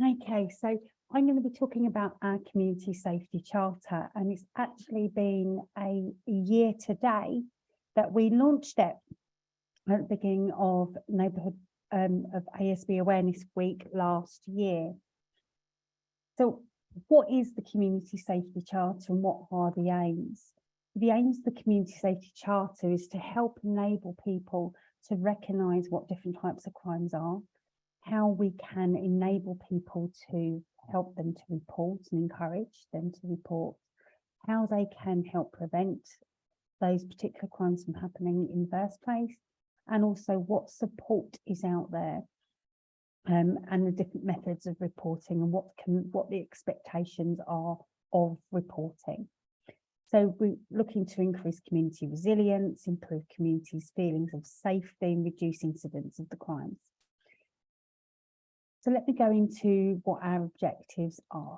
Okay, so I'm going to be talking about our Community Safety Charter, and it's actually been a year today that we launched it at the beginning of neighbourhood of ASB Awareness Week last year. So what is the Community Safety Charter and what are the aims? The aims of the Community Safety Charter is to help enable people to recognise what different types of crimes are, how we can enable people to help them to report and encourage them to report, how they can help prevent those particular crimes from happening in the first place, and also what support is out there, and the different methods of reporting and what the expectations are of reporting. So we're looking to increase community resilience, improve communities' feelings of safety and reduce incidents of the crimes. So let me go into what our objectives are.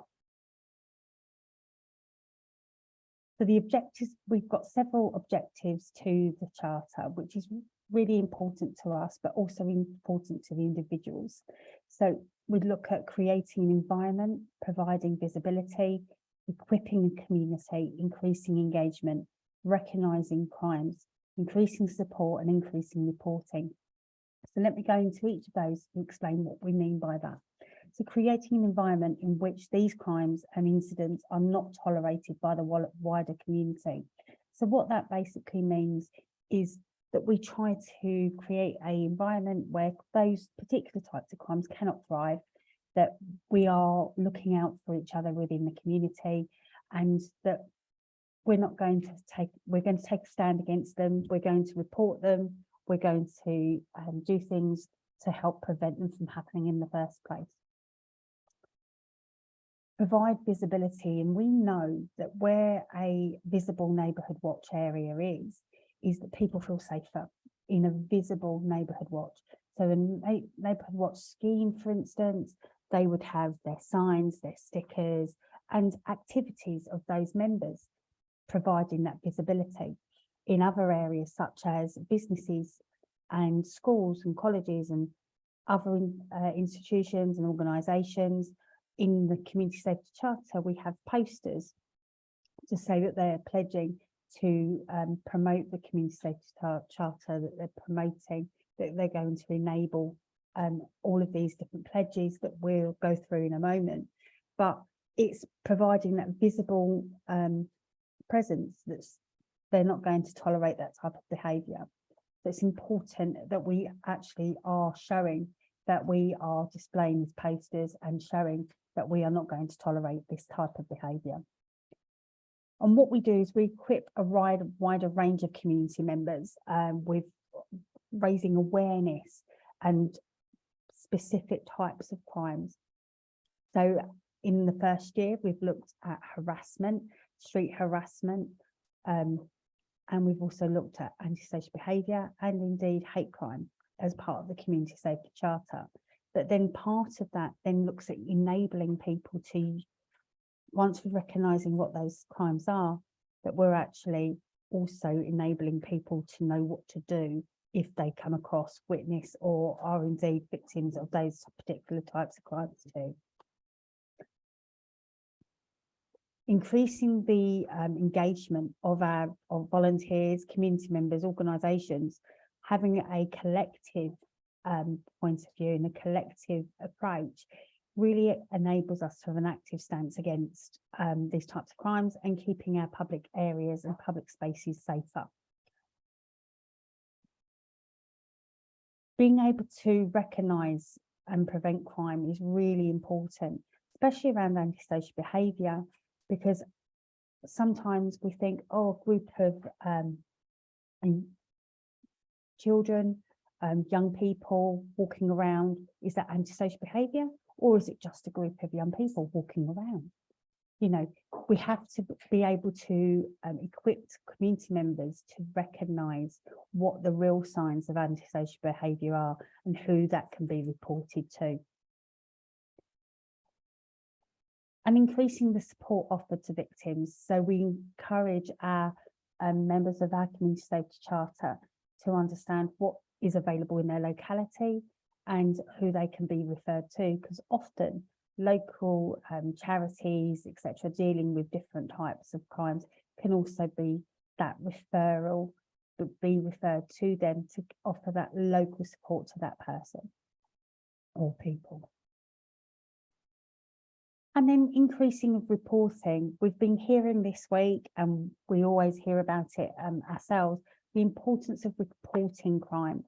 So the objectives, we've got several objectives to the Charter, which is really important to us, but also important to the individuals. So we look at creating an environment, providing visibility, equipping a community, increasing engagement, recognising crimes, increasing support and increasing reporting. So let me go into each of those to explain what we mean by that. So creating an environment in which these crimes and incidents are not tolerated by the wider community. So what that basically means is that we try to create an environment where those particular types of crimes cannot thrive, that we are looking out for each other within the community, and that we're going to take a stand against them, we're going to report them, we're going to do things to help prevent them from happening in the first place. Provide visibility, and we know that where a visible neighbourhood watch area is that people feel safer in a visible neighbourhood watch. So a neighbourhood watch scheme, for instance, they would have their signs, their stickers, and activities of those members, providing that visibility. In other areas, such as businesses and schools and colleges and other institutions and organisations, in the Community Safety Charter, we have posters to say that they're pledging to promote the Community Safety Charter, that they're promoting, that they're going to enable all of these different pledges that we'll go through in a moment. But it's providing that visible presence that's they're not going to tolerate that type of behaviour. So it's important that we actually are showing that we are displaying these posters and showing that we are not going to tolerate this type of behaviour. And what we do is we equip a wider range of community members with raising awareness and specific types of crimes. So in the first year, we've looked at harassment, street harassment, and we've also looked at antisocial behaviour and indeed hate crime as part of the Community Safety Charter. But then part of that then looks at enabling people to, once we're recognising what those crimes are, that we're actually also enabling people to know what to do if they come across, witness, or are indeed victims of those particular types of crimes too. Increasing the engagement of our volunteers, community members, organisations, having a collective point of view and a collective approach really enables us to have an active stance against these types of crimes and keeping our public areas and public spaces safer. Being able to recognise and prevent crime is really important, especially around antisocial behaviour, because sometimes we think, oh, a group of children, young people walking around, is that antisocial behaviour, or is it just a group of young people walking around? You know, we have to be able to equip community members to recognise what the real signs of antisocial behaviour are and who that can be reported to. And increasing the support offered to victims. So we encourage our members of our Community Safety Charter to understand what is available in their locality and who they can be referred to, because often local charities, etc., dealing with different types of crimes can also be that referral, but be referred to them to offer that local support to that person or people. And then increasing of reporting. We've been hearing this week, and we always hear about it ourselves, the importance of reporting crime.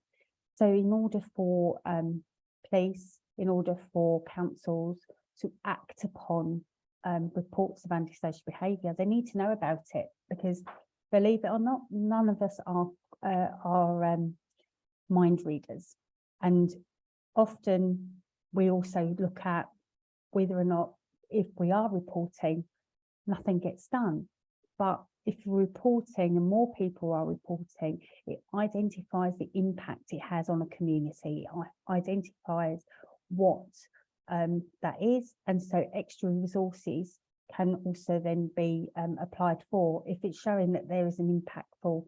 So in order for police, in order for councils to act upon reports of antisocial behaviour, they need to know about it, because believe it or not, none of us are mind readers. And often we also look at whether or not, if we are reporting, nothing gets done. But if we're reporting and more people are reporting, it identifies the impact it has on a community, identifies what that is. And so extra resources can also then be applied for if it's showing that there is an impactful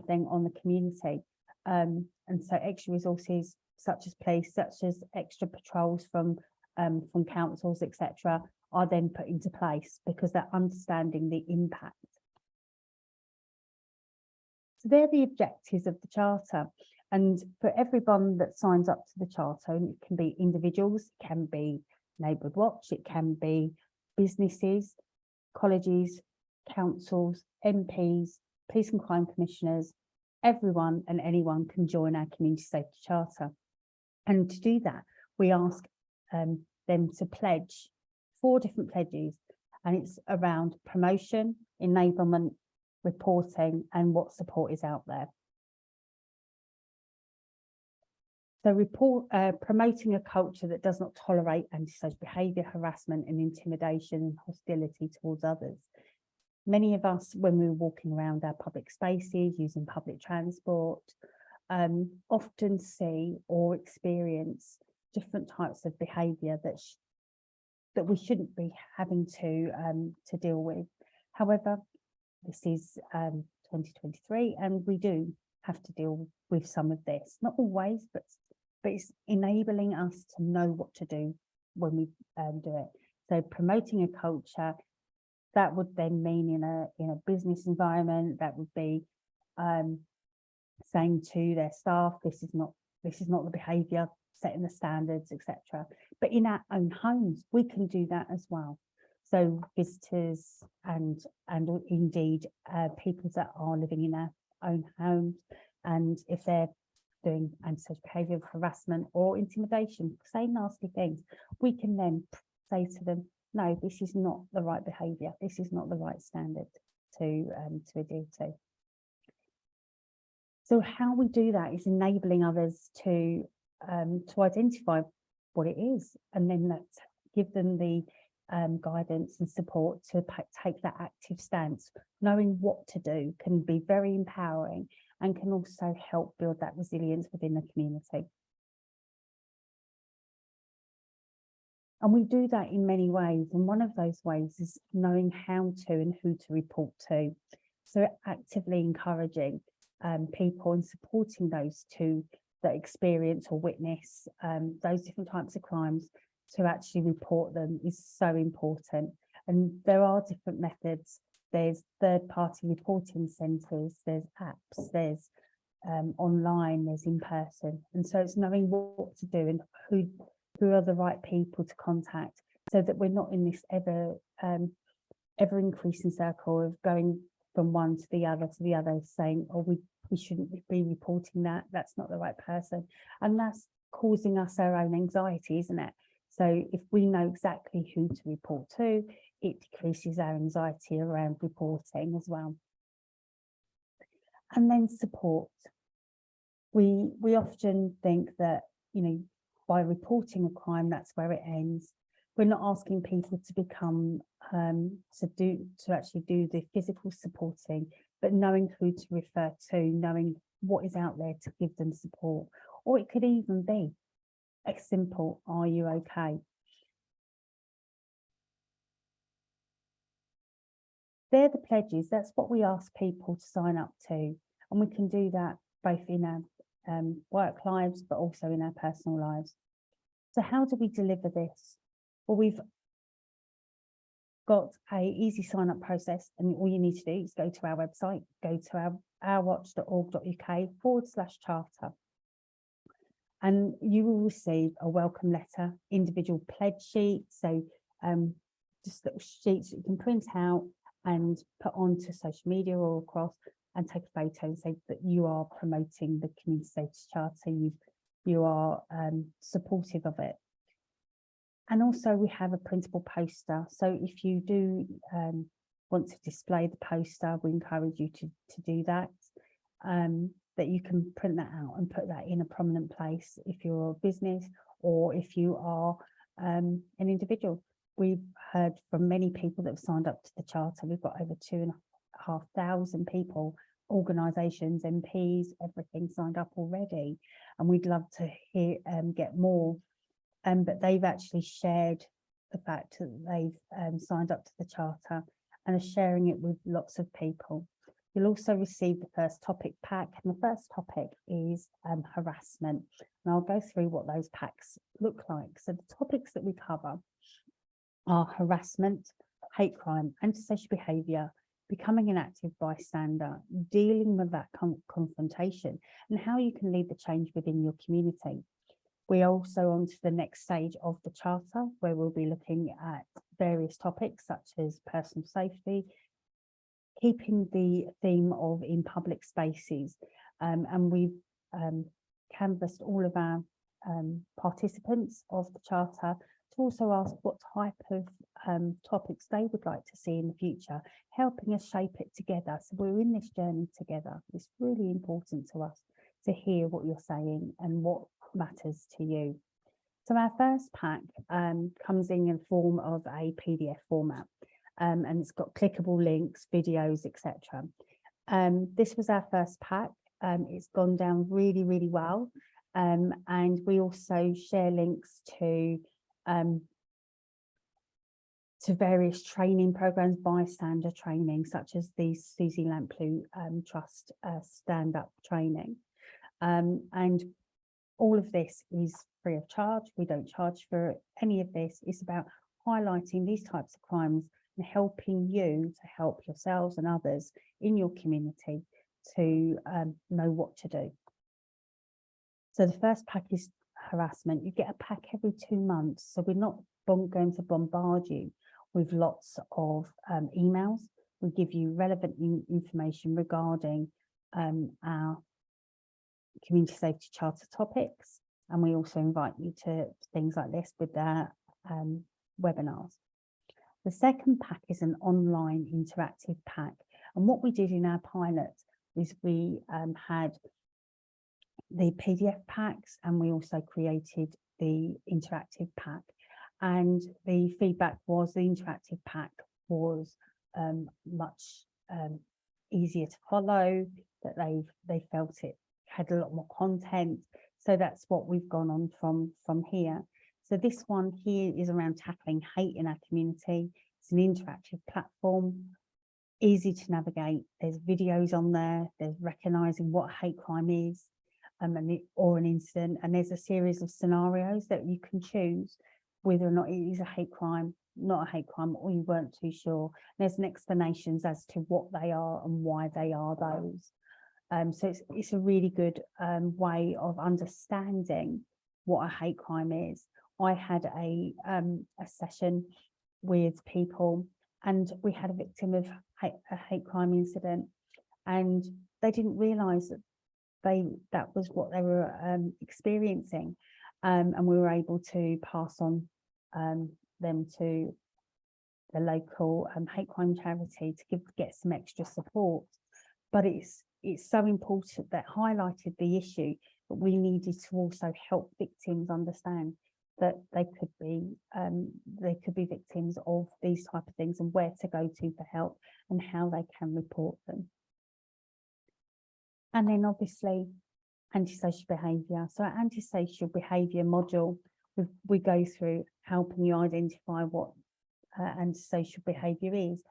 thing on the community. And so extra resources such as police, such as extra patrols from councils, etc., are then put into place because they're understanding the impact. So they're the objectives of the Charter. And for everyone that signs up to the Charter, and it can be individuals, it can be Neighbourhood Watch, it can be businesses, colleges, councils, MPs, police and crime commissioners, everyone and anyone can join our Community Safety Charter. And to do that, we ask them to pledge 4 different pledges, and it's around promotion, enablement, reporting, and what support is out there. So promoting a culture that does not tolerate antisocial behaviour, harassment and intimidation and hostility towards others. Many of us, when we're walking around our public spaces, using public transport, often see or experience different types of behaviour that we shouldn't be having to deal with. However, this is 2023, and we do have to deal with some of this. Not always, but it's enabling us to know what to do when we do it. So promoting a culture, that would then mean in a business environment, that would be saying to their staff, this is not the behaviour, setting the standards, etc. But in our own homes, we can do that as well. So visitors and indeed people that are living in our own homes, and if they're doing antisocial behaviour, harassment or intimidation, saying nasty things, we can then say to them, no, this is not the right behaviour, this is not the right standard to adhere to. So how we do that is enabling others to identify what it is, and then let's give them the guidance and support to take that active stance. Knowing what to do can be very empowering and can also help build that resilience within the community. And we do that in many ways, and one of those ways is knowing how to and who to report to. So actively encouraging people and supporting those that experience or witness those different types of crimes to actually report them is so important. And there are different methods. There's third-party reporting centres, there's apps, there's online, there's in person. And so it's knowing what to do and who are the right people to contact, so that we're not in this ever increasing circle of going from one to the other, saying, oh, we shouldn't be reporting that, that's not the right person. And that's causing us our own anxiety, isn't it? So if we know exactly who to report to, it decreases our anxiety around reporting as well. And then support. We often think that, by reporting a crime, that's where it ends. We're not asking people to become to actually do the physical supporting, but knowing who to refer to, knowing what is out there to give them support. Or it could even be a simple, are you okay? They're the pledges. That's what we ask people to sign up to. And we can do that both in our work lives, but also in our personal lives. So how do we deliver this? Well, we've got a easy sign up process, and all you need to do is go to our website, go to ourwatch.org.uk/charter, and you will receive a welcome letter, individual pledge sheet, so just little sheets that you can print out and put onto social media or across, and take a photo and say that you are promoting the Community Safety Charter, you are supportive of it. And also we have a printable poster. So if you do want to display the poster, we encourage you to do that, that you can print that out and put that in a prominent place if you're a business or if you are an individual. We've heard from many people that have signed up to the charter. We've got over 2,500 people, organisations, MPs, everything signed up already. And we'd love to hear get more. But they've actually shared the fact that they've signed up to the charter and are sharing it with lots of people. You'll also receive the first topic pack, and the first topic is harassment. And I'll go through what those packs look like. So the topics that we cover are harassment, hate crime, antisocial behaviour, becoming an active bystander, dealing with that confrontation, and how you can lead the change within your community. We're also on to the next stage of the charter, where we'll be looking at various topics such as personal safety, keeping the theme of in public spaces, and we've canvassed all of our participants of the charter to also ask what type of topics they would like to see in the future, helping us shape it together. So we're in this journey together. It's really important to us to hear what you're saying and what matters to you. So our first pack comes in the form of a PDF format, and it's got clickable links, videos, etc. This was our first pack. It's gone down really, really well, and we also share links to various training programs, bystander training, such as the Susie Lamplugh Trust stand-up training, and all of this is free of charge. We don't charge for any of this. It's about highlighting these types of crimes and helping you to help yourselves and others in your community to know what to do. So the first pack is harassment. You get a pack every 2 months. So we're not going to bombard you with lots of emails. We give you relevant information regarding our Community Safety Charter topics, and we also invite you to things like this with their webinars. The second pack is an online interactive pack, and what we did in our pilot is we had the PDF packs, and we also created the interactive pack, and the feedback was the interactive pack was much easier to follow, that they felt it had a lot more content. So that's what we've gone on from here. So this one here is around tackling hate in our community. It's an interactive platform, easy to navigate. There's videos on there. There's recognising what hate crime is, or an incident, and there's a series of scenarios that you can choose whether or not it is a hate crime, not a hate crime, or you weren't too sure. There's an explanations as to what they are and why they are those. So it's a really good way of understanding what a hate crime is. I had a session with people, and we had a victim of a hate crime incident, and they didn't realise that that was what they were experiencing, and we were able to pass on them to the local hate crime charity to get some extra support. But it's so important that highlighted the issue, but we needed to also help victims understand that they could be victims of these type of things, and where to go to for help and how they can report them. And then obviously antisocial behaviour. So our antisocial behaviour module, we go through helping you identify what antisocial behaviour is,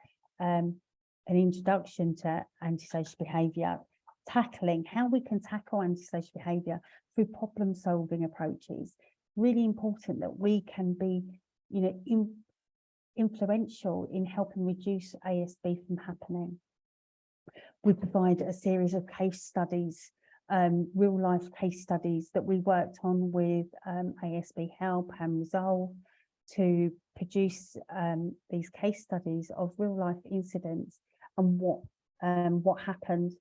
an introduction to antisocial behaviour, tackling how we can tackle antisocial behaviour through problem solving approaches. Really important that we can be influential in helping reduce ASB from happening. We provide a series of case studies, real life case studies that we worked on with ASB Help and Resolve to produce these case studies of real life incidents and what happened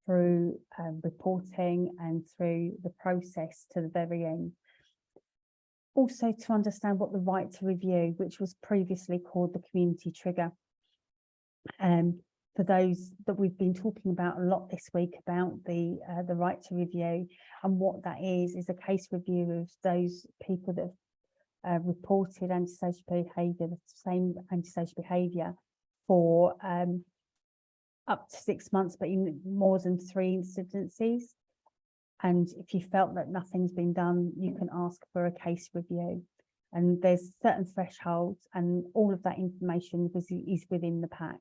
through reporting and through the process to the very end. Also to understand what the right to review, which was previously called the community trigger. For those that we've been talking about a lot this week about the right to review, and what that is a case review of those people that have reported antisocial behaviour, the same antisocial behaviour for up to 6 months, but in more than 3 incidences. And if you felt that nothing's been done, you can ask for a case review. And there's certain thresholds, and all of that information is within the pack.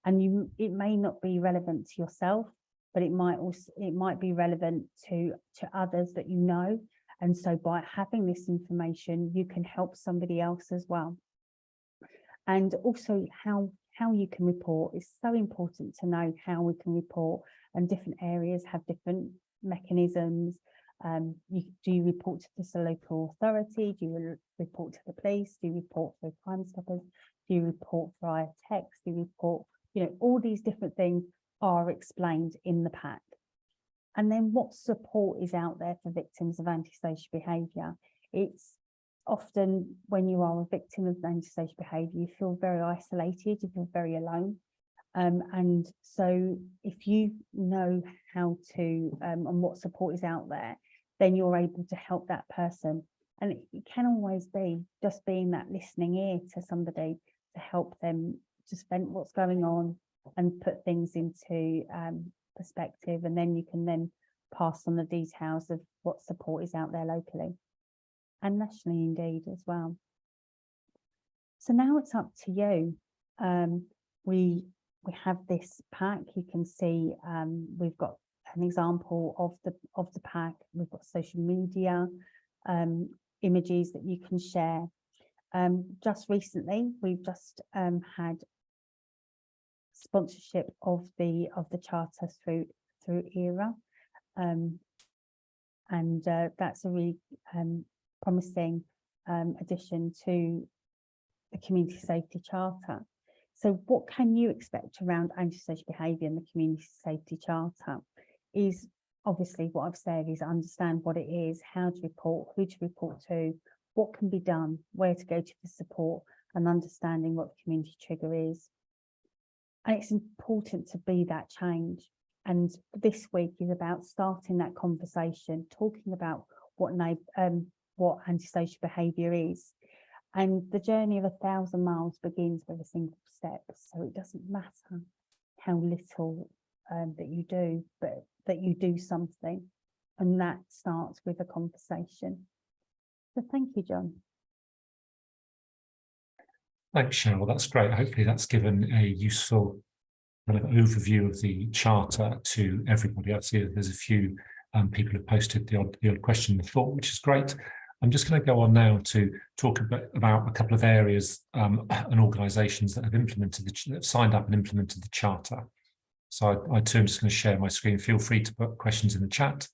And it may not be relevant to yourself, but it might be relevant to others that you know. And so by having this information, you can help somebody else as well. And also how you can report. It's so important to know how we can report, and different areas have different mechanisms. Do you report to the local authority? Do you report to the police? Do you report for Crime Stoppers? Do you report via text? Do you report, all these different things are explained in the pack. And then what support is out there for victims of antisocial behaviour? It's often when you are a victim of antisocial behaviour, you feel very isolated, you feel very alone. And so if you know how to and what support is out there, then you're able to help that person. And it can always be just being that listening ear to somebody to help them just vent what's going on and put things into perspective, and then you can then pass on the details of what support is out there locally and nationally indeed as well. So now it's up to you. We have this pack. You can see we've got an example of the pack. We've got social media images that you can share. Just recently, we've just had sponsorship of the charter through ERA, and that's a really promising addition to the community safety charter. So what can you expect around antisocial behaviour in the community safety charter? Is obviously what I've said is understand what it is, how to report, who to report to, what can be done, where to go to for support, and understanding what the community trigger is. And it's important to be that change. And this week is about starting that conversation, talking about what antisocial behaviour is. And the journey of 1,000 miles begins with a single step. So it doesn't matter how little that you do, but that you do something. And that starts with a conversation. So thank you, John. Thanks, Cheryl. That's great. Hopefully that's given a useful kind of overview of the charter to everybody. I see that there's a few people who posted the odd question and thought, which is great. I'm just going to go on now to talk about a couple of areas and organisations that have signed up and implemented the charter. So I too am just going to share my screen. Feel free to put questions in the chat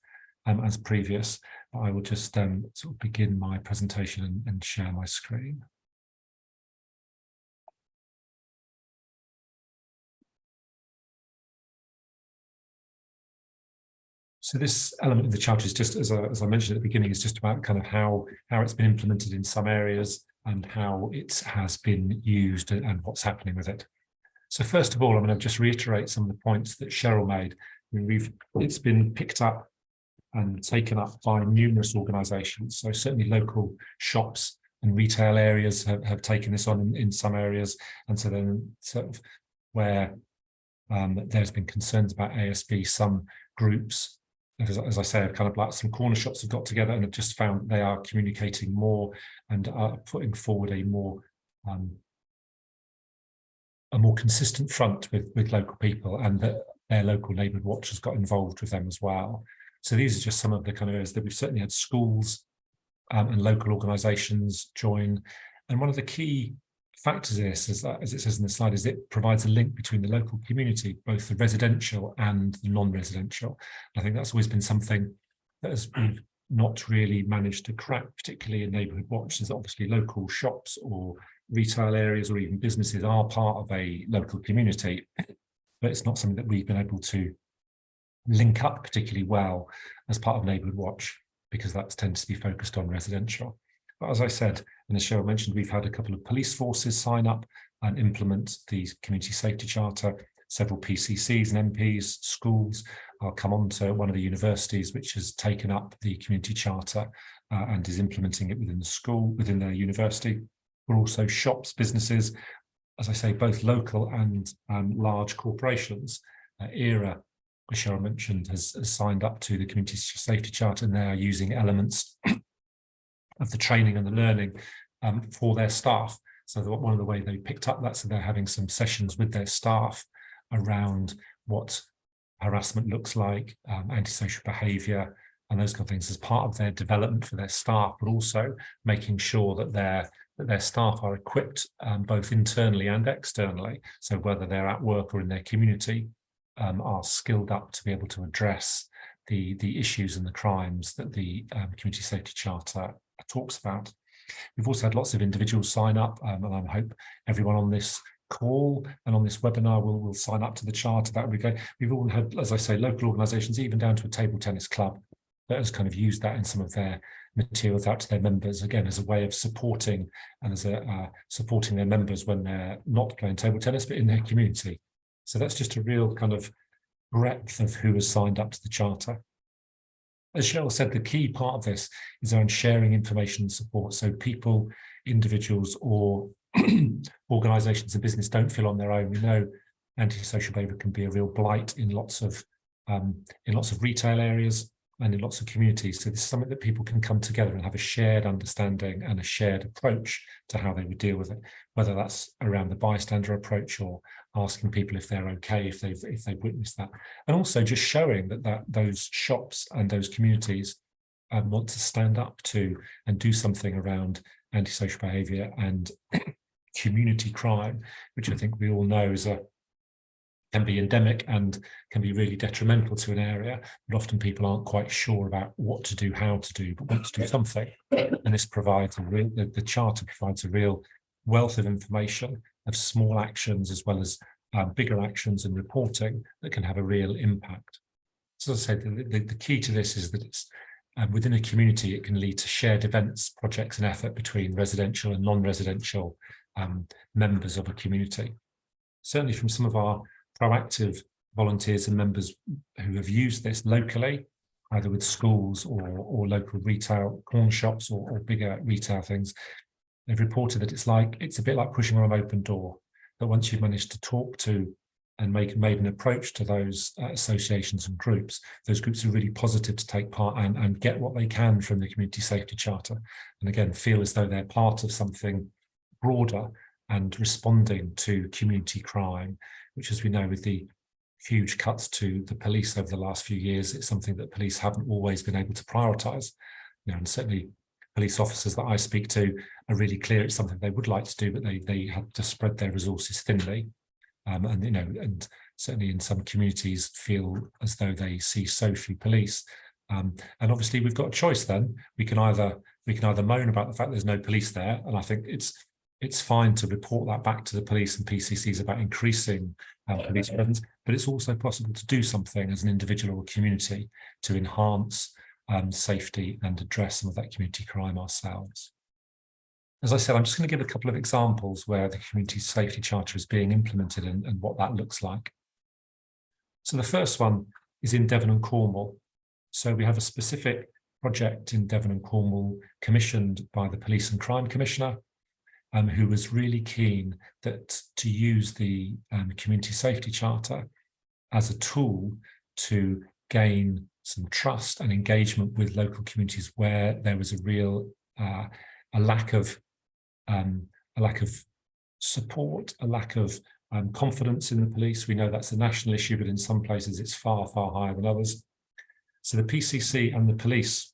as previous. But I will just sort of begin my presentation and share my screen. So this element of the charter is just, as I mentioned at the beginning, is just about kind of how it's been implemented in some areas and how it has been used and what's happening with it. So first of all, I'm going to just reiterate some of the points that Cheryl made. It's been picked up and taken up by numerous organisations. So certainly local shops and retail areas have taken this on in some areas. And so then sort of where there's been concerns about ASB, some groups, as I say, kind of like some corner shops have got together and have just found they are communicating more and are putting forward a more consistent front with local people, and that their local neighbourhood watch has got involved with them as well. So these are just some of the kind of areas that we've certainly had schools and local organisations join. And one of the key factors of this, as it says in the slide, is it provides a link between the local community, both the residential and the non-residential. I think that's always been something that we've not really managed to crack, particularly in Neighbourhood Watch. Is obviously local shops or retail areas or even businesses are part of a local community, but it's not something that we've been able to link up particularly well as part of Neighbourhood Watch, because that tends to be focused on residential. But as I said, and as Cheryl mentioned, we've had a couple of police forces sign up and implement the Community Safety Charter, several PCCs and MPs, schools. I'll come on to one of the universities which has taken up the Community Charter and is implementing it within the school, within their university. We're also shops, businesses, as I say, both local and large corporations. ERA, as Cheryl mentioned, has signed up to the Community Safety Charter, and they are using elements of the training and the learning for their staff. So one of the ways they picked up that, so they're having some sessions with their staff around what harassment looks like, antisocial behaviour, and those kind of things as part of their development for their staff, but also making sure that their staff are equipped both internally and externally. So whether they're at work or in their community, are skilled up to be able to address the issues and the crimes that the Community Safety Charter talks about. We've also had lots of individuals sign up, and I hope everyone on this call and on this webinar will sign up to the charter. That would be great. We've all had, as I say, local organisations, even down to a table tennis club, that has kind of used that in some of their materials out to their members, again, as a way of supporting and as supporting their members when they're not playing table tennis, but in their community. So that's just a real kind of breadth of who has signed up to the charter. As Cheryl said, the key part of this is around sharing information and support. So people, individuals or organisations and business don't feel on their own. We know antisocial behaviour can be a real blight in lots of retail areas and in lots of communities. So this is something that people can come together and have a shared understanding and a shared approach to how they would deal with it, whether that's around the bystander approach or asking people if they're okay if they've witnessed that, and also just showing that those shops and those communities want to stand up to and do something around antisocial behaviour and community crime, which I think we all know can be endemic and can be really detrimental to an area, but often people aren't quite sure about what to do, how to do, but want to do something. And this provides the charter provides a real wealth of information of small actions as well as bigger actions and reporting that can have a real impact. So as I said, the key to this is that it's within a community, it can lead to shared events, projects and effort between residential and non-residential members of a community. Certainly from some of our proactive volunteers and members who have used this locally, either with schools or local retail corner shops or bigger retail things, they've reported that it's a bit like pushing on an open door, that once you've managed to talk to and made an approach to those associations and groups, those groups are really positive to take part and get what they can from the Community Safety Charter. And again, feel as though they're part of something broader and responding to community crime, which, as we know, with the huge cuts to the police over the last few years, it's something that police haven't always been able to prioritise. And certainly police officers that I speak to are really clear it's something they would like to do, but they have to spread their resources thinly. And certainly in some communities feel as though they see so few police. And obviously we've got a choice then. We can either moan about the fact there's no police there, and I think it's fine to report that back to the police and PCCs about increasing police presence, but it's also possible to do something as an individual or community to enhance safety and address some of that community crime ourselves. As I said, I'm just going to give a couple of examples where the Community Safety Charter is being implemented and what that looks like. So the first one is in Devon and Cornwall. So we have a specific project in Devon and Cornwall commissioned by the Police and Crime Commissioner, who was really keen to use the Community Safety Charter as a tool to gain some trust and engagement with local communities where there was a real a lack of support, a lack of confidence in the police. We know that's a national issue, but in some places it's far, far higher than others. So the PCC and the police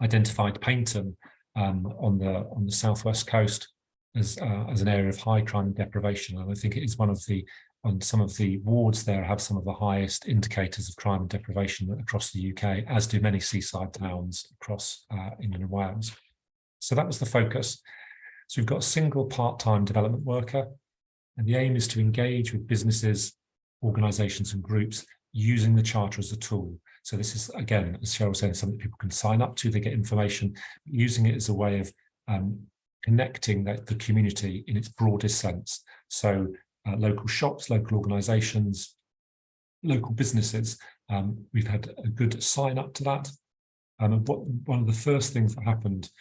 identified Paynton on the southwest coast as an area of high crime and deprivation, and I think it is one of the, on some of the wards there, have some of the highest indicators of crime and deprivation across the UK, as do many seaside towns across England and Wales. So that was the focus. So we've got a single part-time development worker, and the aim is to engage with businesses, organisations and groups using the charter as a tool. So this is, again, as Cheryl was saying, something people can sign up to, they get information, using it as a way of connecting the community in its broadest sense. So local shops, local organisations, local businesses, we've had a good sign up to that. And one of the first things that happened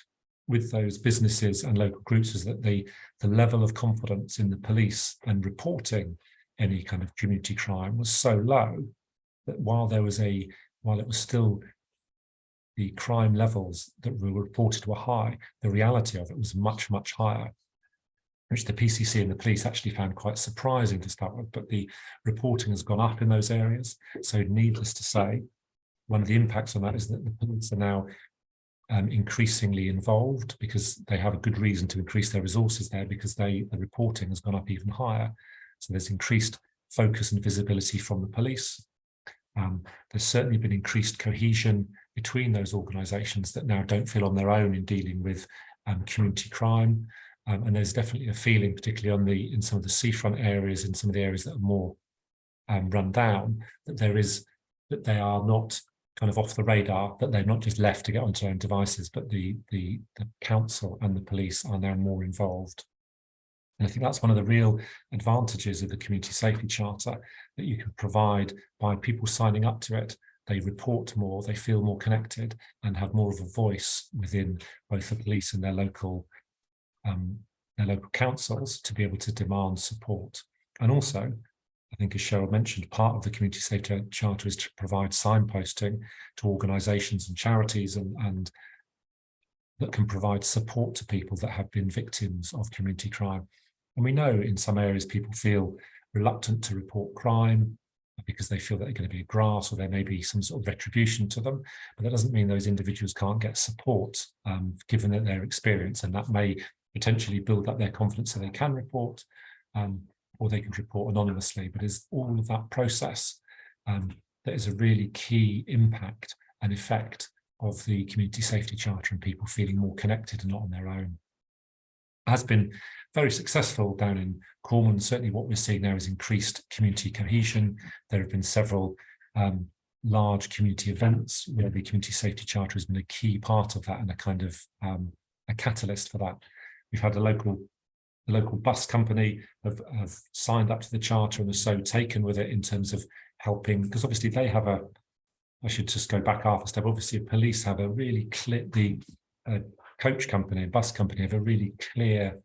with those businesses and local groups is that the level of confidence in the police and reporting any kind of community crime was so low that while it was still, the crime levels that were reported were high, the reality of it was much, much higher, which the PCC and the police actually found quite surprising to start with, but the reporting has gone up in those areas. So needless to say, one of the impacts on that is that the police are now increasingly involved, because they have a good reason to increase their resources there, because the reporting has gone up even higher. So there's increased focus and visibility from the police. There's certainly been increased cohesion between those organisations that now don't feel on their own in dealing with community crime. And there's definitely a feeling, particularly in some of the seafront areas, in some of the areas that are more run down, that they are not kind of off the radar, that they're not just left to get onto their own devices, but the council and the police are now more involved. And I think that's one of the real advantages of the Community Safety Charter, that you can provide by people signing up to it. They report more, they feel more connected, and have more of a voice within both the police and their local councils to be able to demand support. And also, I think, as Cheryl mentioned, part of the Community Safety Charter is to provide signposting to organisations and charities and that can provide support to people that have been victims of community crime. And we know in some areas people feel reluctant to report crime because they feel that they're going to be a grass, or there may be some sort of retribution to them. But that doesn't mean those individuals can't get support given that their experience, and that may potentially build up their confidence so they can report, or they can report anonymously. But it's all of that process that is a really key impact and effect of the Community Safety Charter, and people feeling more connected and not on their own. It has been very successful down in Cornwall. Certainly what we're seeing now is increased community cohesion. There have been several large community events where the Community Safety Charter has been a key part of that, and a kind of a catalyst for that. We've had the local bus company have signed up to the charter and are so taken with it in terms of helping, because obviously they have I should just go back half a step. Obviously, police have a really clear, the coach company and bus company have a really clear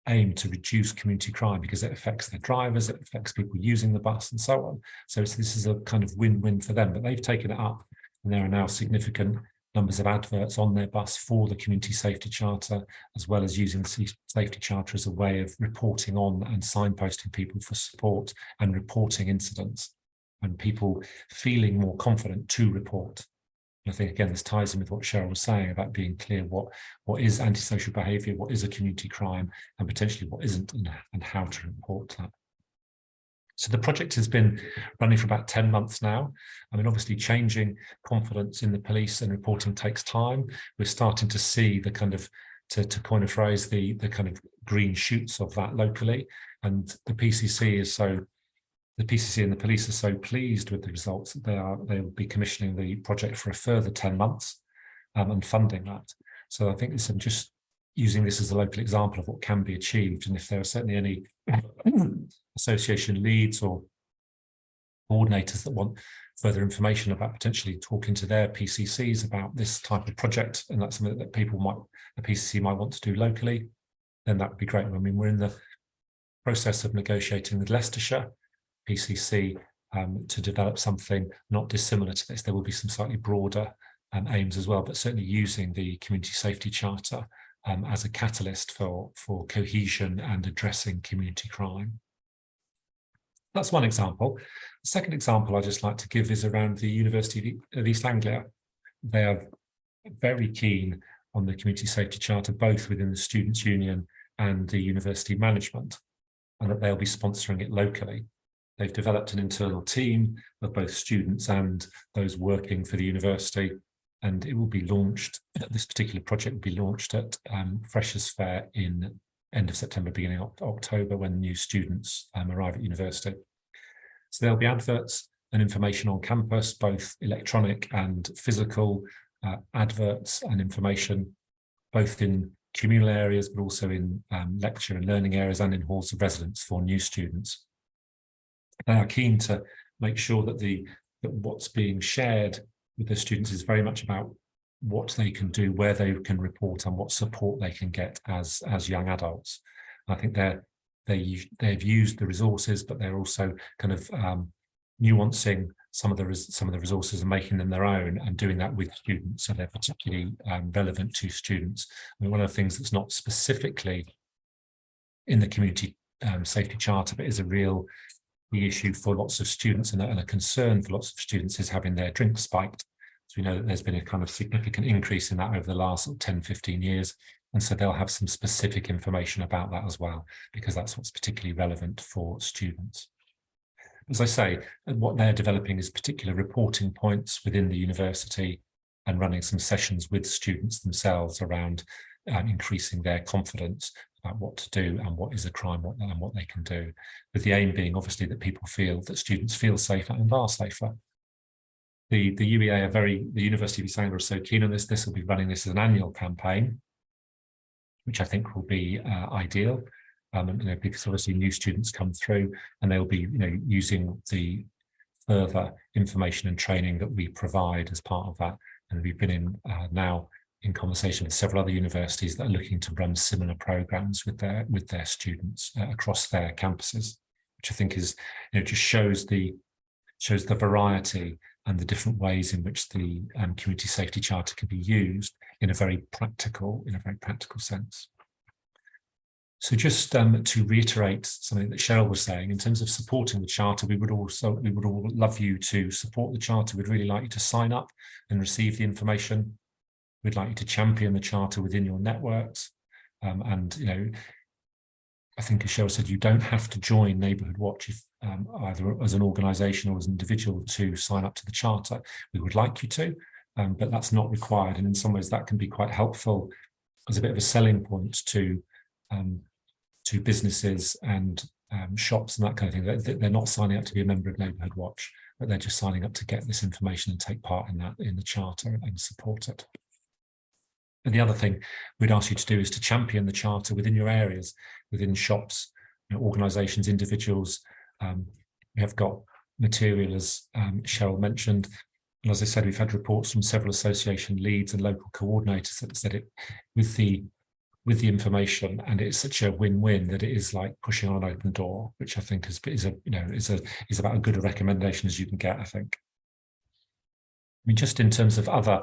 aim to reduce community crime, because it affects their drivers, it affects people using the bus and so on. So this is a kind of win-win for them, but they've taken it up, and there are now significant numbers of adverts on their bus for the Community Safety Charter, as well as using the Safety Charter as a way of reporting on and signposting people for support and reporting incidents, and people feeling more confident to report. And I think, again, this ties in with what Cheryl was saying about being clear what is antisocial behaviour, what is a community crime, and potentially what isn't, and how to report that. So the project has been running for about 10 months now. I mean, obviously changing confidence in the police and reporting takes time. We're starting to see the kind of, to coin a phrase, the kind of green shoots of that locally. And the PCC and the police are so pleased with the results that they'll be commissioning the project for a further 10 months and funding that. So I think I'm just using this as a local example of what can be achieved. And if there are certainly any association leads or coordinators that want further information about potentially talking to their PCCs about this type of project, and that's something that the PCC might want to do locally, then that would be great. I mean, we're in the process of negotiating with Leicestershire PCC to develop something not dissimilar to this. There will be some slightly broader aims as well, but certainly using the Community Safety Charter as a catalyst for cohesion and addressing community crime. That's one example. The second example I'd just like to give is around the University of East Anglia. They have very keen on the Community Safety Charter, both within the Students' Union and the university management, and that they'll be sponsoring it locally. They've developed an internal team of both students and those working for the university, and it will be launched, this particular project will be launched at Freshers' Fair in end of September, beginning of October, when new students arrive at university. So there'll be adverts and information on campus, both electronic and physical, adverts and information, both in communal areas, but also in lecture and learning areas and in halls of residence for new students. They are keen to make sure that that what's being shared with the students is very much about what they can do, where they can report, and what support they can get as young adults. I think they've used the resources, but they're also kind of nuancing some of the resources and making them their own, and doing that with students, so they're particularly relevant to students. I mean, one of the things that's not specifically in the Community Safety Charter, but is a real issue for lots of students and a concern for lots of students, is having their drinks spiked. So we know that there's been a kind of significant increase in that over the last 10, 15 years. And so they'll have some specific information about that as well, because that's what's particularly relevant for students. As I say, what they're developing is particular reporting points within the university and running some sessions with students themselves around increasing their confidence about what to do and what is a crime and what they can do, with the aim being obviously that that students feel safer and are safer. The UEA the University of East Anglia are so keen on this. This will be running this as an annual campaign, which I think will be ideal. Because obviously new students come through, and they'll be using the further information and training that we provide as part of that. And we've been now in conversation with several other universities that are looking to run similar programs with their students across their campuses, which I think is just shows the variety and the different ways in which the Community Safety Charter can be used in a very practical sense. So just to reiterate something that Cheryl was saying, in terms of supporting the Charter, we would all love you to support the Charter. We'd really like you to sign up and receive the information. We'd like you to champion the Charter within your networks. I think, as Cheryl said, you don't have to join Neighbourhood Watch either as an organisation or as an individual to sign up to the Charter. We would like you to, but that's not required. And in some ways that can be quite helpful as a bit of a selling point to businesses and shops and that kind of thing. They're not signing up to be a member of Neighbourhood Watch, but they're just signing up to get this information and take part in the Charter and support it. And the other thing we'd ask you to do is to champion the Charter within your areas, within shops, organisations, individuals. We have got material, as Cheryl mentioned. And as I said, we've had reports from several association leads and local coordinators that said it with the information, and it's such a win-win that it is like pushing on an open door, which I think is about as good a recommendation as you can get, I think. I mean, just in terms of other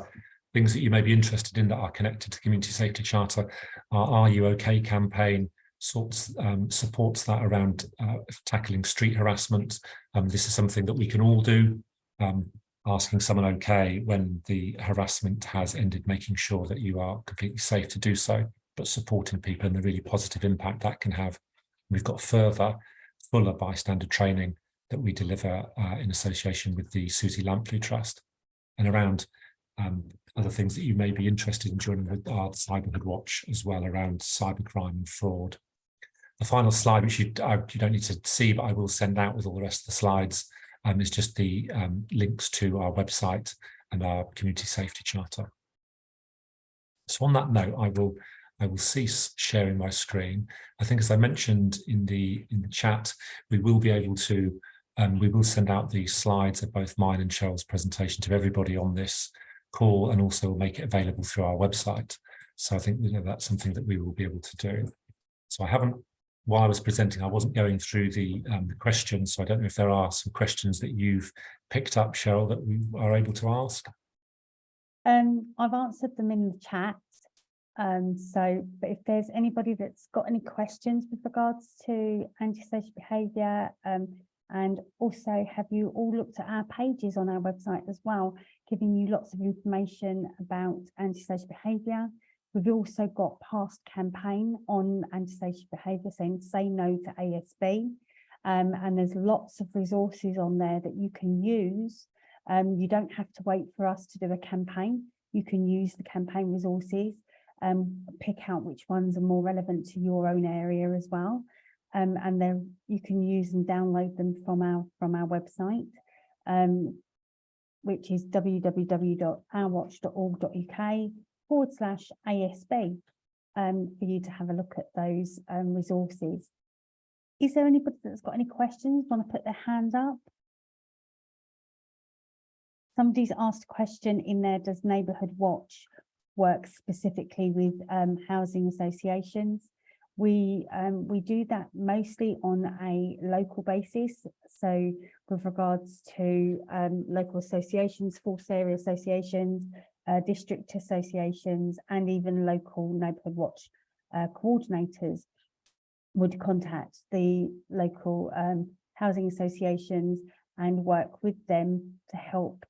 things that you may be interested in that are connected to the Community Safety Charter, our Are You OK campaign supports that around tackling street harassment. This is something that we can all do, asking someone okay when the harassment has ended, making sure that you are completely safe to do so, but supporting people and the really positive impact that can have. We've got fuller bystander training that we deliver in association with the Susie Lampley Trust, and around other things that you may be interested in joining with our Cyberhood Watch as well, around cybercrime and fraud. The final slide, which you don't need to see, but I will send out with all the rest of the slides, is just the links to our website and our Community Safety Charter. So on that note, I will cease sharing my screen. I think, as I mentioned in the chat, we will be able to we will send out the slides of both mine and Cheryl's presentation to everybody on this call, and also make it available through our website. So I think that's something that we will be able to do. So while I was presenting, I wasn't going through the questions, so I don't know if there are some questions that you've picked up, Cheryl, that we are able to ask. I've answered them in the chat. But if there's anybody that's got any questions with regards to antisocial behaviour, And also, have you all looked at our pages on our website as well, giving you lots of information about antisocial behaviour? We've also got past campaign on antisocial behaviour saying say no to ASB. And there's lots of resources on there that you can use. You don't have to wait for us to do a campaign. You can use the campaign resources, pick out which ones are more relevant to your own area as well. And then you can use and download them from our website, which is www.ourwatch.org.uk/ASB, for you to have a look at those resources. Is there anybody that's got any questions, want to put their hand up? Somebody's asked a question in there, does Neighbourhood Watch work specifically with housing associations? We do that mostly on a local basis. So with regards to local associations, force area associations, district associations, and even local Neighbourhood Watch coordinators would contact the local housing associations and work with them to help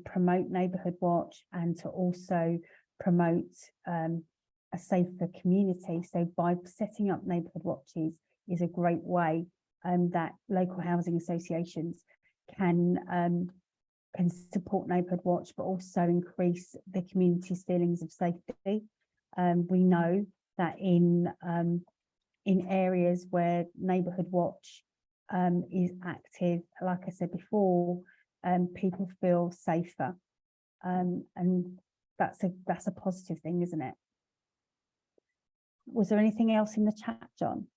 promote Neighbourhood Watch and to also promote a safer community. So by setting up Neighbourhood Watches is a great way that local housing associations can support Neighbourhood Watch, but also increase the community's feelings of safety. We know that in areas where Neighbourhood Watch is active, like I said before, people feel safer, and that's a positive thing, isn't it? Was there anything else in the chat, John?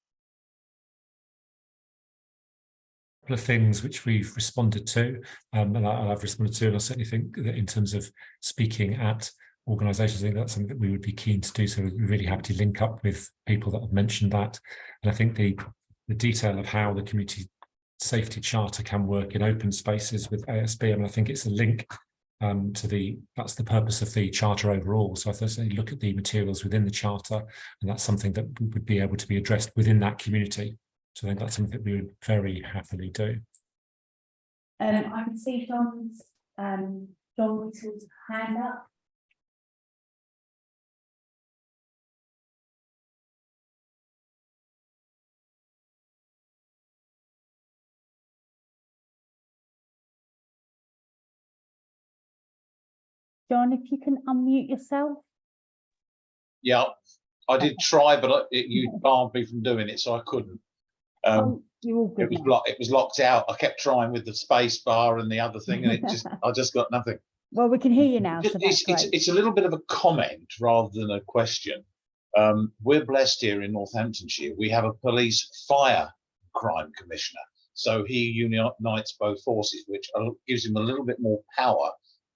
A couple of things which we've responded to, and I've responded to, and I certainly think that in terms of speaking at organisations, I think that's something that we would be keen to do. So we're really happy to link up with people that have mentioned that. And I think the detail of how the community safety charter can work in open spaces with ASB, I mean, I think it's a link that's the purpose of the charter overall. So I think look at the materials within the charter, and that's something that would be able to be addressed within that community. So I think that's something that we would very happily do. I can see John's John Whittle's hand up. John, if you can unmute yourself. Yeah, I did try, but you barred me from doing it, so I couldn't. You're all good. It was locked out. I kept trying with the space bar and the other thing, and I just got nothing. Well, we can hear you now. So it's a little bit of a comment rather than a question. We're blessed here in Northamptonshire. We have a police fire crime commissioner, so he unites both forces, which gives him a little bit more power,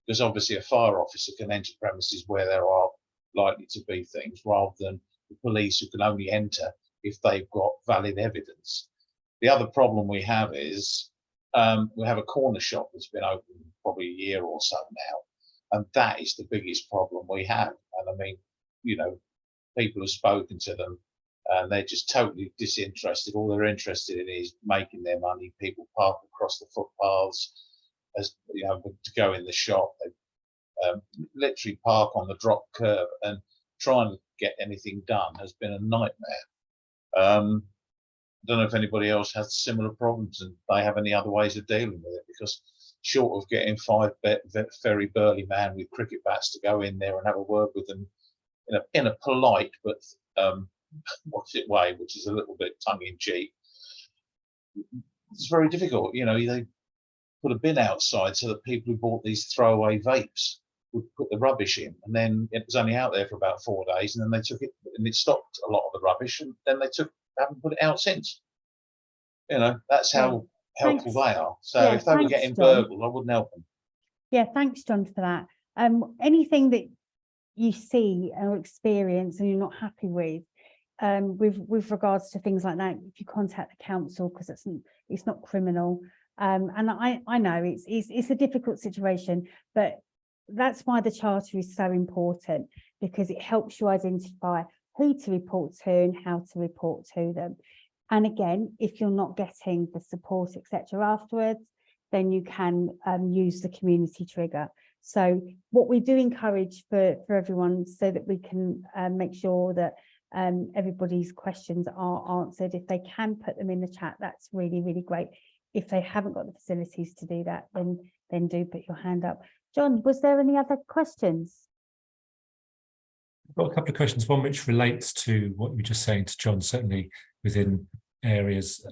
because obviously a fire officer can enter premises where there are likely to be things, rather than the police, who can only enter if they've got valid evidence. The other problem we have is we have a corner shop that's been open probably a year or so now, and that is the biggest problem we have. And I mean, you know, people have spoken to them and they're just totally disinterested. All they're interested in is making their money. People park across the footpaths, as you know, to go in the shop. They literally park on the drop curb, and trying to get anything done has been a nightmare. I don't know if anybody else has similar problems and they have any other ways of dealing with it, because short of getting 5 very burly man with cricket bats to go in there and have a word with them in a polite but what's it way, which is a little bit tongue-in-cheek, it's very difficult. You know, they put a bin outside so that people who bought these throwaway vapes would put the rubbish in, and then it was only out there for about 4 days, and then they took it, and it stopped a lot of the rubbish, and then they haven't put it out since. You know, that's how helpful they are. So if they were getting burgled, I wouldn't help them. Yeah, thanks, John, for that. Anything that you see or experience and you're not happy with regards to things like that, if you contact the council, because it's not criminal. And I know it's a difficult situation, but that's why the charter is so important, because it helps you identify who to report to and how to report to them. And again, if you're not getting the support, etc. afterwards, then you can use the community trigger. So what we do encourage for everyone, so that we can make sure that everybody's questions are answered, if they can put them in the chat, that's really, really great. If they haven't got the facilities to do that, then do put your hand up. John, was there any other questions? I've got a couple of questions, one which relates to what you were just saying to John, certainly within areas,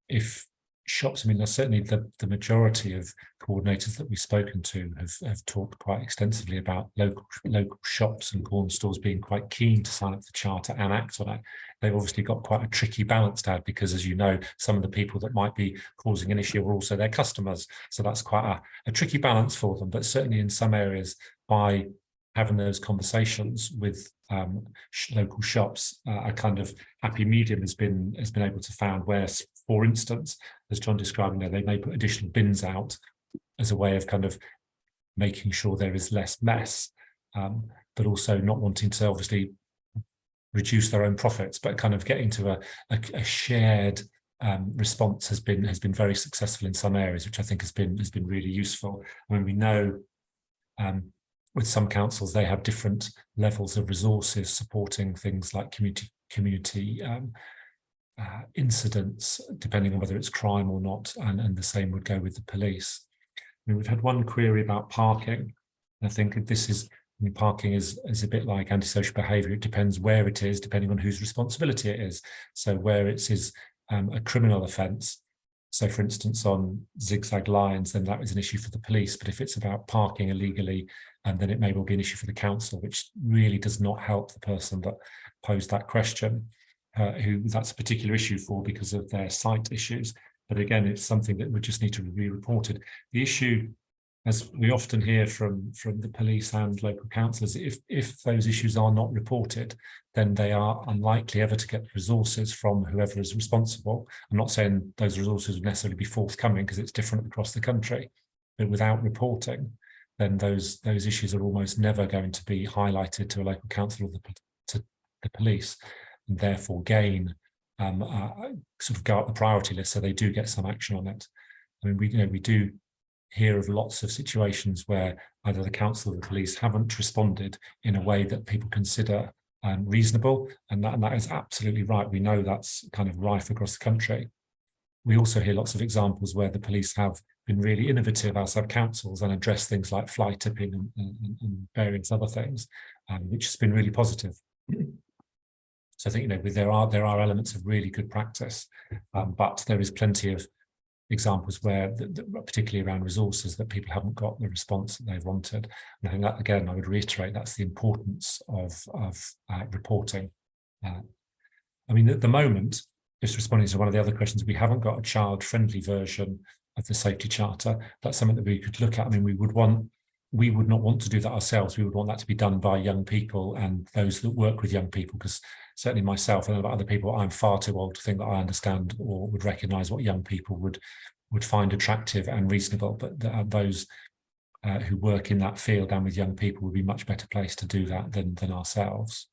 if shops, I mean, certainly the majority of coordinators that we've spoken to have talked quite extensively about local shops and corner stores being quite keen to sign up for the charter and act on it. They've obviously got quite a tricky balance to have, because, as you know, some of the people that might be causing an issue are also their customers. So that's quite a tricky balance for them. But certainly in some areas, by having those conversations with local shops, a kind of happy medium has been able to found, where, for instance, as John described, they may put additional bins out as a way of kind of making sure there is less mess, but also not wanting to obviously reduce their own profits, but kind of getting to a shared response has been very successful in some areas, which I think has been really useful. I mean, we know with some councils, they have different levels of resources supporting things like community incidents, depending on whether it's crime or not, and the same would go with the police. I mean, we've had one query about parking. I think this is, I mean, parking is a bit like antisocial behaviour. It depends where it is, depending on whose responsibility it is. So where it is a criminal offence, so for instance on zigzag lines, then that is an issue for the police. But if it's about parking illegally, then it may well be an issue for the council, which really does not help the person that posed that question, who that's a particular issue for because of their site issues. But again, it's something that would just need to be reported. The issue, as we often hear from the police and local councillors, if those issues are not reported, then they are unlikely ever to get resources from whoever is responsible. I'm not saying those resources would necessarily be forthcoming, because it's different across the country, but without reporting, then those issues are almost never going to be highlighted to a local council or to the police, and therefore gain sort of go up the priority list, so they do get some action on it. I mean, we do hear of lots of situations where either the council or the police haven't responded in a way that people consider reasonable, and that is absolutely right. We know that's kind of rife across the country. We also hear lots of examples where the police have been really innovative outside councils and address things like fly tipping and various other things, which has been really positive. So I think, there are elements of really good practice, but there is plenty of examples where, particularly around resources, that people haven't got the response that they've wanted. And I think that, again, I would reiterate, that's the importance of reporting. I mean, at the moment, just responding to one of the other questions, we haven't got a child-friendly version of the safety charter. That's something that we could look at. I mean, we would not want to do that ourselves. We would want that to be done by young people and those that work with young people, because certainly myself and other people, I'm far too old to think that I understand or would recognise what young people would find attractive and reasonable. But those who work in that field and with young people would be much better placed to do that than ourselves.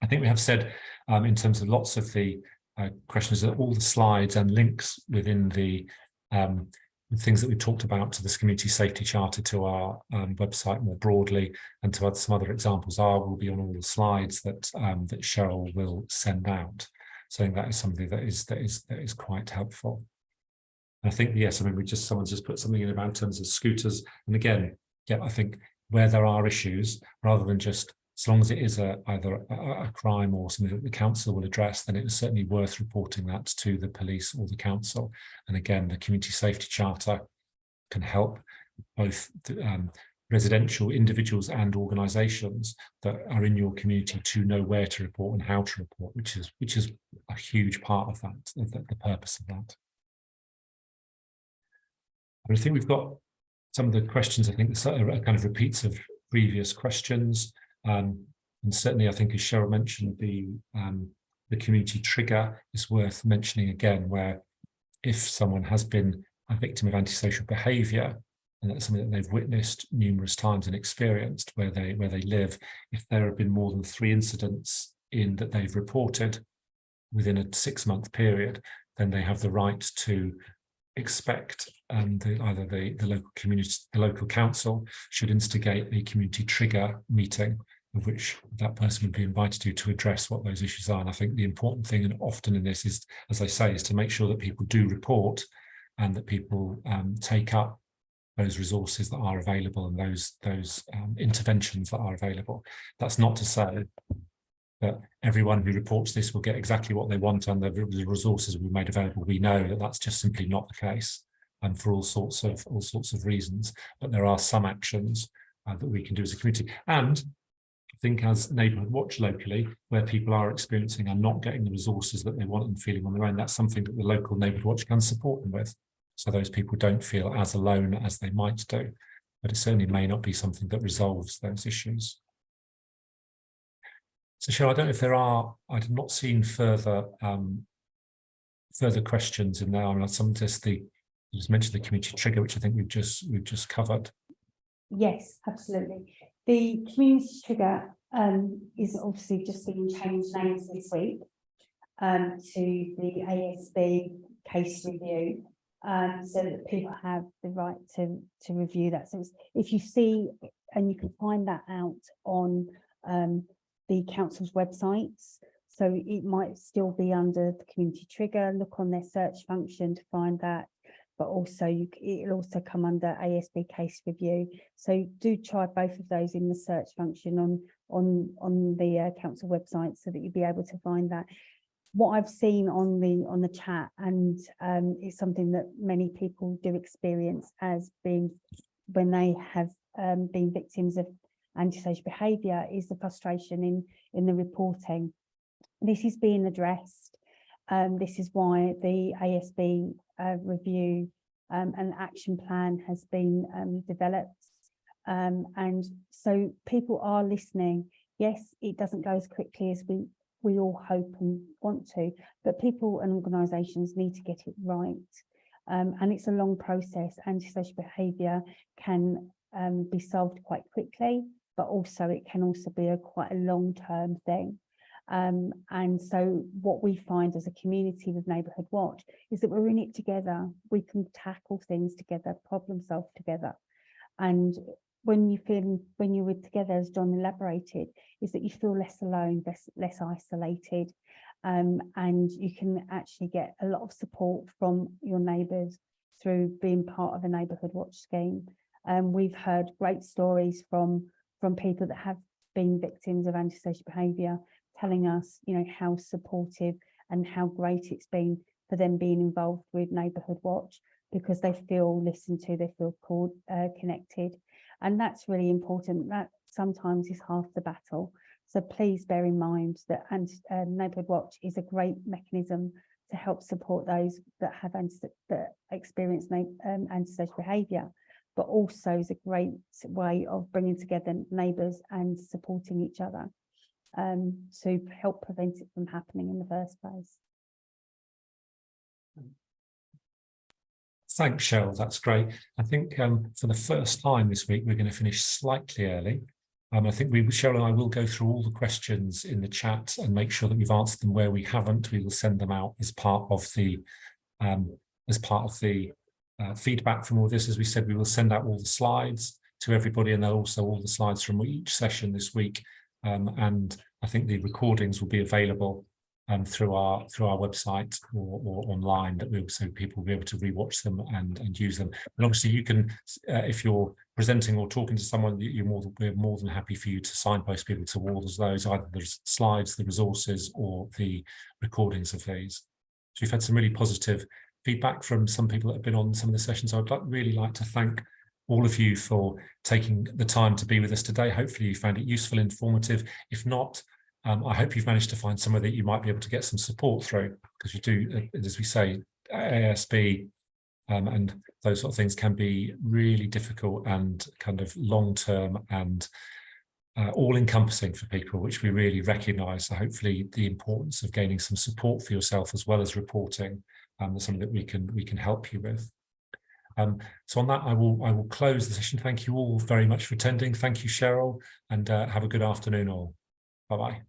I think we have said, in terms of lots of the questions, that all the slides and links within the things that we talked about to this community safety charter, to our website more broadly, and to some other examples will be on all the slides that that Cheryl will send out. So I think that is something that is quite helpful. And I think, yes, I mean, someone's just put something in about in terms of scooters, and again, yeah, I think where there are issues, rather than just, as long as it is either a crime or something that the council will address, then it is certainly worth reporting that to the police or the council. And again, the community safety charter can help both residential individuals and organisations that are in your community to know where to report and how to report, which is a huge part of that, the purpose of that. And I think we've got some of the questions, I think, are kind of repeats of previous questions. And certainly, I think, as Cheryl mentioned, the community trigger is worth mentioning again, where if someone has been a victim of antisocial behaviour, and that's something that they've witnessed numerous times and experienced where they live, if there have been more than 3 incidents that they've reported, within a 6-month period, then they have the right to expect either the local community, the local council should instigate a community trigger meeting, of which that person would be invited to address what those issues are. And I think the important thing, and often in this, is, as I say, is to make sure that people do report and that people take up those resources that are available and those interventions that are available. That's not to say that everyone who reports this will get exactly what they want and the resources will be made available. We know that that's just simply not the case, and for all sorts of reasons. But there are some actions that we can do as a community. And I think as Neighbourhood Watch locally, where people are experiencing and not getting the resources that they want and feeling on their own, that's something that the local Neighbourhood Watch can support them with. So those people don't feel as alone as they might do, but it certainly may not be something that resolves those issues. So Cheryl, I don't know if there are, I've not seen further questions in there. I mean, some just you just mentioned the community trigger, which I think we've just covered. Yes, absolutely. The community trigger is obviously just being changed names this week to the ASB case review. So that people have the right to review that. So if you see, and you can find that out on the council's websites, so it might still be under the community trigger. Look on their search function to find that, but also it'll also come under ASB case review. So do try both of those in the search function on the council website, so that you'll be able to find that. What I've seen on the chat, and it's something that many people do experience as being when they have been victims of antisocial behaviour, is the frustration in the reporting. This is being addressed. This is why the ASB review and action plan has been developed. And so people are listening. Yes, it doesn't go as quickly as we all hope and want to, but people and organisations need to get it right. And it's a long process. Antisocial behaviour can be solved quite quickly, but also it can also be quite a long-term thing. And so what we find as a community with Neighbourhood Watch is that we're in it together. We can tackle things together, problem solve together. And when you're together, as John elaborated, is that you feel less alone, less isolated, and you can actually get a lot of support from your neighbours through being part of a Neighbourhood Watch scheme. We've heard great stories from people that have been victims of antisocial behaviour, telling us, you know, how supportive and how great it's been for them being involved with Neighbourhood Watch, because they feel listened to, they feel called, connected. And that's really important. That sometimes is half the battle. So please bear in mind that Neighbourhood Watch is a great mechanism to help support those that have experienced antisocial behaviour, but also is a great way of bringing together neighbours and supporting each other to help prevent it from happening in the first place. Thanks, Cheryl. That's great. I think for the first time this week, we're going to finish slightly early. I think Cheryl and I will go through all the questions in the chat and make sure that we've answered them. Where we haven't, we will send them out as part of the feedback from all this. As we said, we will send out all the slides to everybody, and then also all the slides from each session this week. And I think the recordings will be available through our website or online, so people will be able to rewatch them and use them. And obviously you can, if you're presenting or talking to someone, we're more than happy for you to signpost people towards those, either the slides, the resources, or the recordings of these. So we've had some really positive feedback from some people that have been on some of the sessions. I'd really like to thank all of you for taking the time to be with us today. Hopefully you found it useful, informative. If not, I hope you've managed to find somewhere that you might be able to get some support through, because you do, as we say, ASB and those sort of things can be really difficult and kind of long-term and all-encompassing for people, which we really recognise. So hopefully the importance of gaining some support for yourself as well as reporting is something that we can help you with. So on that, I will close the session. Thank you all very much for attending. Thank you, Cheryl, and have a good afternoon all. Bye-bye.